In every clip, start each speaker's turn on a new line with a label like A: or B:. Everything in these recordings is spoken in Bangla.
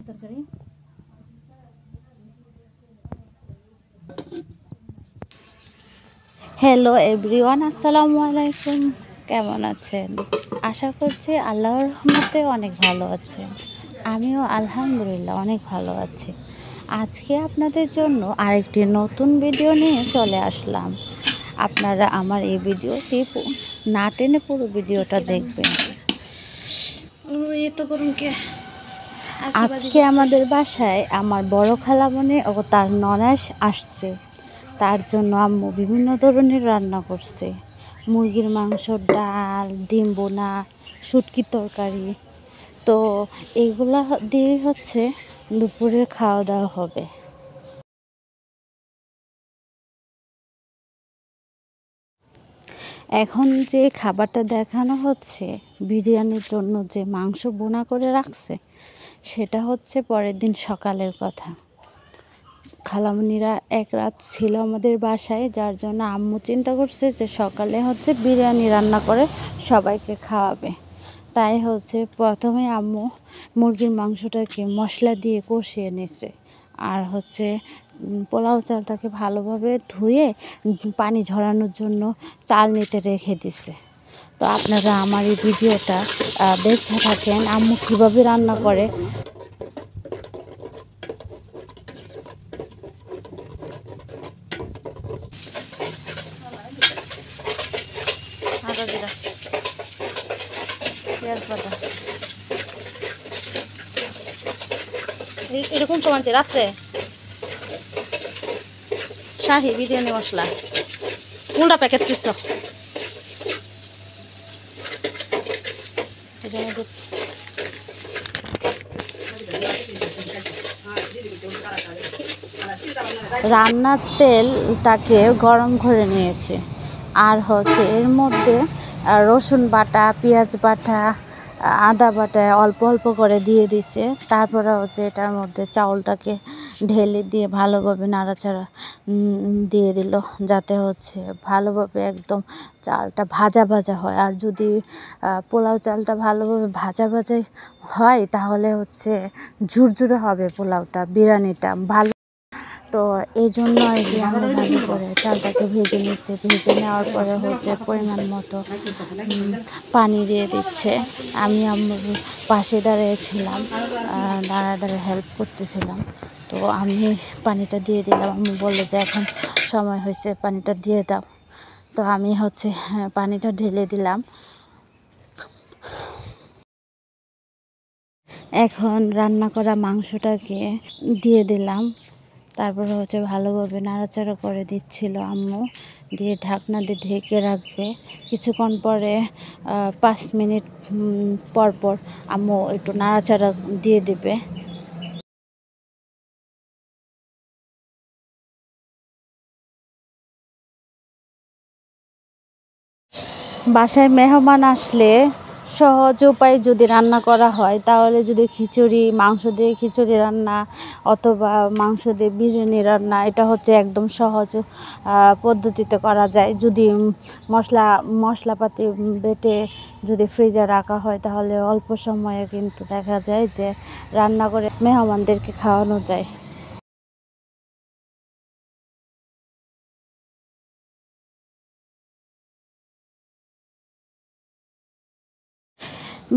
A: তরকারি। হ্যালো এভরিওয়ান, আসসালামু আলাইকুম। কেমন আছেন? আশা করছি আল্লাহর রহমতে অনেক ভালো আছেন। আমিও আলহামদুলিল্লাহ অনেক ভালো আছি। আজকে আপনাদের জন্য আরেকটি নতুন ভিডিও নিয়ে চলে আসলাম। আপনারা আমার এই ভিডিওটি না টেনে পুরো ভিডিওটা দেখবেন। আজকে আমাদের বাসায় আমার বড় খালামণি ও তার ননাস আসছে। তার জন্য আম্মু বিভিন্ন ধরনের রান্না করছে। মুরগির মাংস, ডাল, ডিম বোনা, শুটকির তরকারি। তো এগুলা দিয়েই হচ্ছে দুপুরের খাওয়া দাওয়া হবে। এখন যে খাবারটা দেখানো হচ্ছে, বিরিয়ানির জন্য যে মাংস বোনা করে রাখছে, সেটা হচ্ছে পরের দিন সকালের কথা। খালামণিরা এক রাত ছিল আমাদের বাসায়, যার জন্য আম্মু চিন্তা করছে যে সকালে হচ্ছে বিরিয়ানি রান্না করে সবাইকে খাওয়াবে। তাই হচ্ছে প্রথমে আম্মু মুরগির মাংসটাকে মশলা দিয়ে কষিয়ে নিছে, আর হচ্ছে পোলাও চালটাকে ভালোভাবে ধুয়ে পানি ঝরানোর জন্য চাল নিতে রেখে দিছে। তো আপনারা আমার এই ভিডিওটা দেখতে থাকেন আম্মু কীভাবে রান্না করে। আদা জিরা, পেঁয়াজ বাটা এরকম চলছে রাত্রে। শাহি বিরিয়ানি মশলা কোনটা প্যাকেট দিচ্ছ? রান্নার তেলটাকে গরম করে নিয়েছে, আর হচ্ছে এর মধ্যে রসুন বাটা, পেঁয়াজ বাটা, আদা বাটা অল্প অল্প করে দিয়ে দিছে। তারপরে হচ্ছে এটার মধ্যে চাউলটাকে ঢেলে দিয়ে ভালোভাবে নাড়াচাড়া দিয়ে দিল, যাতে হচ্ছে ভালোভাবে একদম চালটা ভাজা ভাজা হয়। আর যদি পোলাও চালটা ভালোভাবে ভাজা ভাজা হয় তাহলে হচ্ছে ঝুরঝুরে হবে পোলাওটা, বিরিয়ানিটা ভালো। তো এই জন্য আর কি আমি ভালো করে চালটাকে ভেজে নিচ্ছি। ভেজে নেওয়ার পরে হচ্ছে পরিমাণ মতো পানি দিয়ে দিচ্ছে। আমি আমার পাশে দাঁড়িয়েছিলাম, দাঁড়ায় হেল্প করতেছিলাম। তো আমি পানিটা দিয়ে দিলাম। আমি বললো যে এখন সময় হয়েছে, পানিটা দিয়ে দাও। তো আমি হচ্ছে পানিটা ঢেলে দিলাম। এখন রান্না করা মাংসটাকে দিয়ে দিলাম। তারপরে হচ্ছে ভালোভাবে নাড়াচাড়া করে দিচ্ছিল আম্মু, দিয়ে ঢাকনা দিয়ে ঢেকে রাখবে। কিছুক্ষণ পরে 5 মিনিট পর পর আম্মু একটু নাড়াচাড়া দিয়ে দেবে। বাসায় মেহমান আসলে সহজ উপায়ে যদি রান্না করা হয়, তাহলে যদি খিচুড়ি, মাংস দিয়ে খিচুড়ি রান্না অথবা মাংস দিয়ে বিরিয়ানি রান্না, এটা হচ্ছে একদম সহজ পদ্ধতিতে করা যায়। যদি মশলাপাতি বেটে যদি ফ্রিজে রাখা হয়, তাহলে অল্প সময়ে কিন্তু দেখা যায় যে রান্না করে মেহমানদেরকে খাওয়ানো যায়।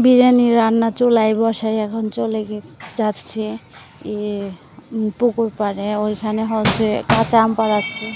A: বিরিয়ানি রান্না চুলায় বসাই এখন চলে যাচ্ছে পুকুর পাড়ে। ওইখানে হচ্ছে কাঁচা আম পাড়াচ্ছে।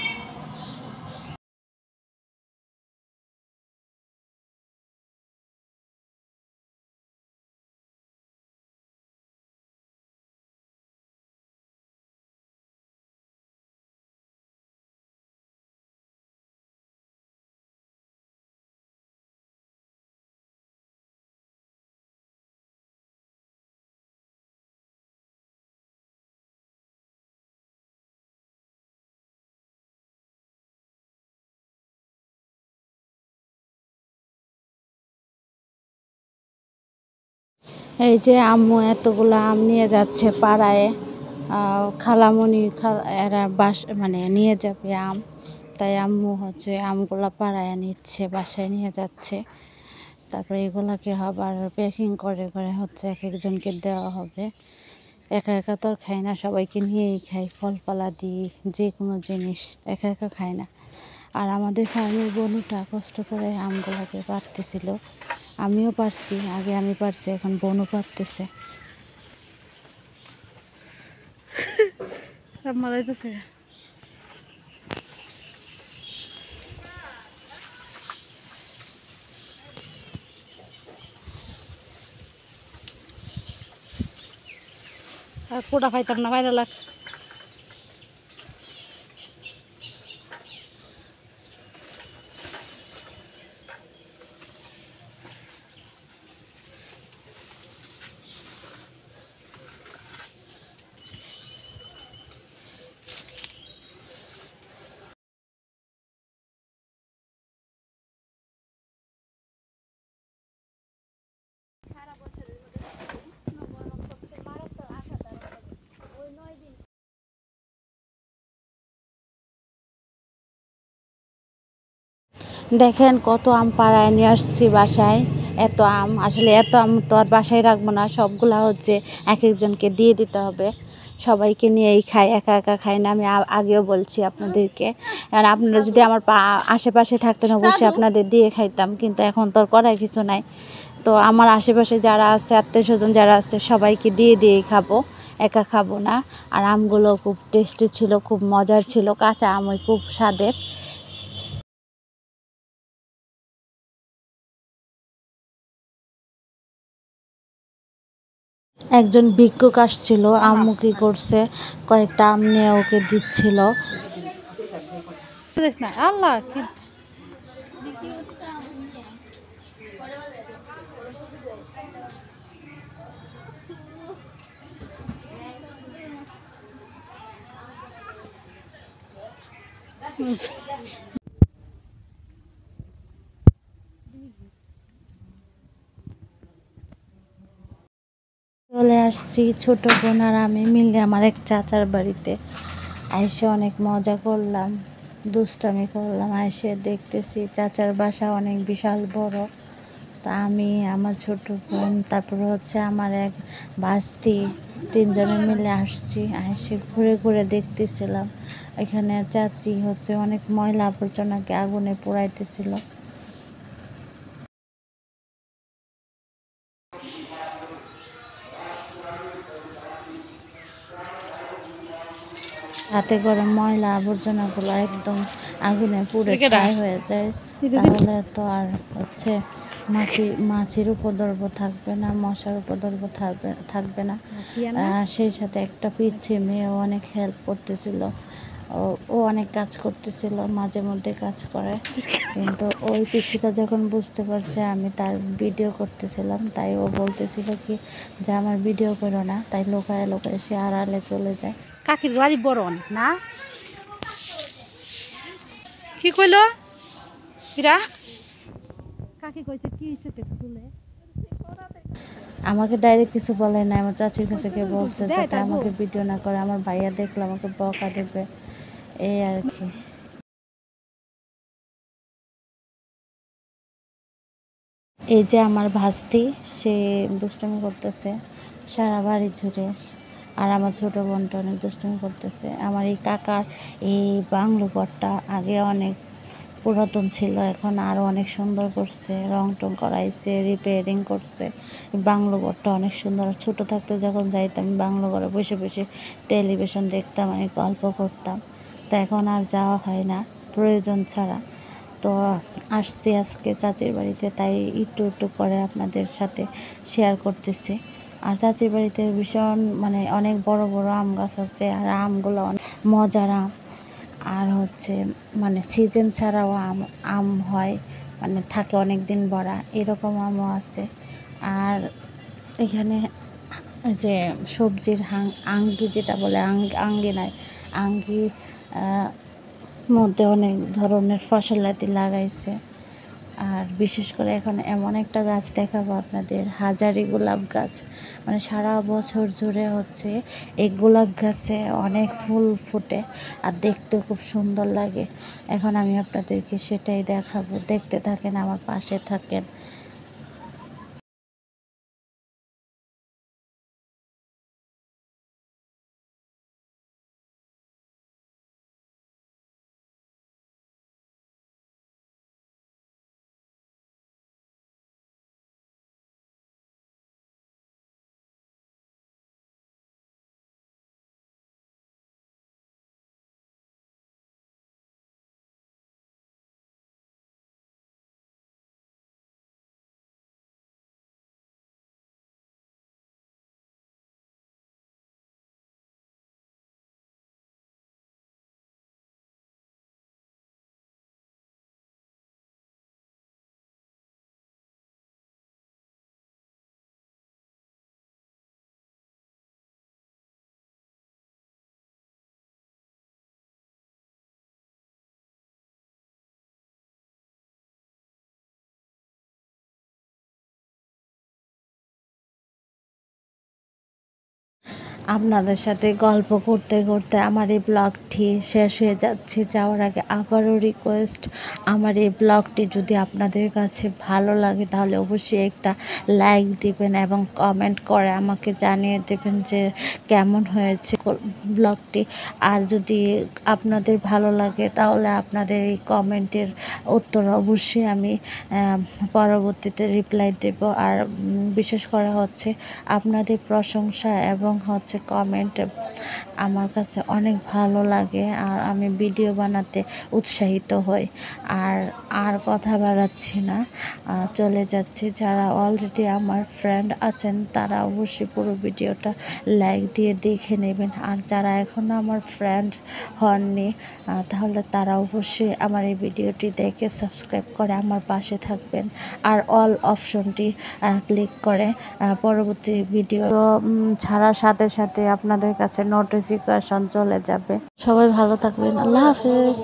A: এই যে আম্মু এতগুলো আম নিয়ে যাচ্ছে পাড়ায়। খালামণি এরা মানে নিয়ে যাবে আম, তাই আম্মু হচ্ছে আমগুলো পাড়ায় নিচ্ছে, বাসায় নিয়ে যাচ্ছে। তারপরে এগুলাকে আবার প্যাকিং করে করে হচ্ছে এক একজনকে দেওয়া হবে। একা একা তো আর খাই না, সবাইকে নিয়েই খাই, ফলপালা দিই, যে কোনো জিনিস একা একা খাই না। আর আমাদের ফার্মের বনুটা কষ্ট করে আমগুলোকে পারতেছিল, আমিও পারছি, আগে আমি পারছি, এখন বনু পারতেছে। সব মারাইতেছে। আর কোটা পাইতাম না, বাইরে লাগ। দেখেন কত আম পাড়ায় নিয়ে আসছি বাসায়। এত আম, আসলে এত আম তো আর বাসায় রাখবো না, সবগুলা হচ্ছে এক একজনকে দিয়ে দিতে হবে। সবাইকে নিয়েই খাই, একা একা খাই না, আমি আগেও বলছি আপনাদেরকে। আর আপনারা যদি আমার আশেপাশে থাকতেন অবশ্যই আপনাদের দিয়ে খাইতাম, কিন্তু এখন তো আর করার কিছু নাই। তো আমার আশেপাশে যারা আছে, আত্মীয় স্বজন যারা আছে, সবাইকে দিয়ে দিয়েই খাবো, একা খাবো না। আর আমগুলো খুব টেস্টি ছিল, খুব মজার ছিল, কাঁচা আম খুব স্বাদের। একজন ভিক্ষুক আসছিল, আম্মু কি করছে, কয়েকটা আম নিয়ে ওকে দিচ্ছিল। আল্লাহ চলে আসছি ছোট বোন আর আমি মিলে আমার এক চাচার বাড়িতে। আইসে অনেক মজা করলাম, দুষ্টামি করলাম। আইসে দেখতেছি চাচার বাসা অনেক বিশাল বড়। তা আমি, আমার ছোট বোন, তারপরে হচ্ছে আমার এক ভাস্তি, তিনজনে মিলে আসছি। এসে ঘুরে ঘুরে দেখতেছিলাম। এখানে চাচি হচ্ছে অনেক ময়লা আবর্জনাকে আগুনে পোড়াইতেছিল। হাতে করে ময়লা আবর্জনাগুলো একদম আগুনে পুড়ে ছাই হয়ে যায়, তাহলে তো আর হচ্ছে মাছির উপদ্রব থাকবে না, মশার উপদ্রব থাকবে না। সেই সাথে একটা পিচ্ছি মেয়ে অনেক হেল্প করতেছিল, ও অনেক কাজ করতেছিল, মাঝে মধ্যে কাজ করে। কিন্তু ওই পিচ্ছিটা যখন বুঝতে পারছে আমি তার ভিডিও করতেছিলাম, তাই ও বলতেছিল কি যে আমার ভিডিও করো না, তাই লোকায় লোকায় সে আড়ালে চলে যায়। কাকির বাড়ি বরণ না, কি কইলো এরা? কাকি কইছে কি সেটা খুলে, আমাকে ডাইরেক্ট কিছু বলে না, আমার চাচির কাছে কে বলছে যাতে আমাকে ভিডিও না করে, আমার ভাইয়া দেখলে আমাকে বকা দেবে, এই আর কি। এই যে আমার ভাস্তি, সে দুষ্টুমি করতেছে সারা বাড়ি জুড়ে। আর আমার ছোট বোনটা অনেক দুষ্টুমি করতেছে। আমার এই কাকার এই বাংলো ঘরটা আগে অনেক পুরাতন ছিল, এখন আরও অনেক সুন্দর করছে, রং টং করাইছে, রিপেয়ারিং করছে। বাংলো ঘরটা অনেক সুন্দর। ছোট থাকতে যখন যাইতাম বাংলো ঘরে বসে বসে টেলিভিশন দেখতাম, অনেক গল্প করতাম। তা এখন আর যাওয়া হয় না প্রয়োজন ছাড়া। তো আসছি আজকে চাচির বাড়িতে, তাই একটু একটু করে আপনাদের সাথে শেয়ার করতেছি। আর চাচির বাড়িতে ভীষণ মানে অনেক বড় বড় আম গাছ আছে, আর আমগুলো অনেক মজার আম। আর হচ্ছে মানে সিজন ছাড়াও আম আম হয়, মানে থাকে অনেক দিন ভরা, এরকম আমও আছে। আর এখানে যে সবজির আঙ্গি যেটা বলে, আঙ্গি নয়, আঙ্গি মধ্যে অনেক ধরনের ফসলাতি লাগাইছে। আর বিশেষ করে এখন এমন একটা গাছ দেখাবো আপনাদের, হাজারি গোলাপ গাছ, মানে সারা বছর জুড়ে হচ্ছে এই গোলাপ গাছে অনেক ফুল ফুটে, আর দেখতেও খুব সুন্দর লাগে। এখন আমি আপনাদেরকে সেটাই দেখাবো, দেখতে থাকেন, আমার পাশে থাকেন। আপনাদের সাথে গল্প করতে করতে আমার এই ব্লগটি শেষ হয়ে যাচ্ছে। যাওয়ার আগে আবারও রিকোয়েস্ট, আমার এই ব্লগটি যদি আপনাদের কাছে ভালো লাগে তাহলে অবশ্যই একটা লাইক দিবেন এবং কমেন্ট করে আমাকে জানিয়ে দেবেন যে কেমন হয়েছে ব্লগটি। আর যদি আপনাদের ভালো লাগে তাহলে আপনাদের এই কমেন্টের উত্তর অবশ্যই আমি পরবর্তীতে রিপ্লাই দেব। আর বিশেষ করে হচ্ছে আপনাদের প্রশংসা এবং হচ্ছে কমেন্ট আমার কাছে অনেক ভালো লাগে, আর আমি ভিডিও বানাতে উৎসাহিত হই। আর কথা বাড়াচ্ছি না, চলে যাচ্ছি। যারা অলরেডি আমার ফ্রেন্ড আছেন তারা অবশ্যই পুরো ভিডিওটা লাইক দিয়ে দেখে নেবেন। আর যারা এখনও আমার ফ্রেন্ড হননি তাহলে তারা অবশ্যই আমার এই ভিডিওটি দেখে সাবস্ক্রাইব করে আমার পাশে থাকবেন। আর অল অপশনটি ক্লিক করে পরবর্তী ভিডিও ছাড়ার সাথে সাথে আপনাদের কাছে নোটিফিকেশন চলে যাবে। সবাই ভালো থাকবেন। আল্লাহ হাফেজ।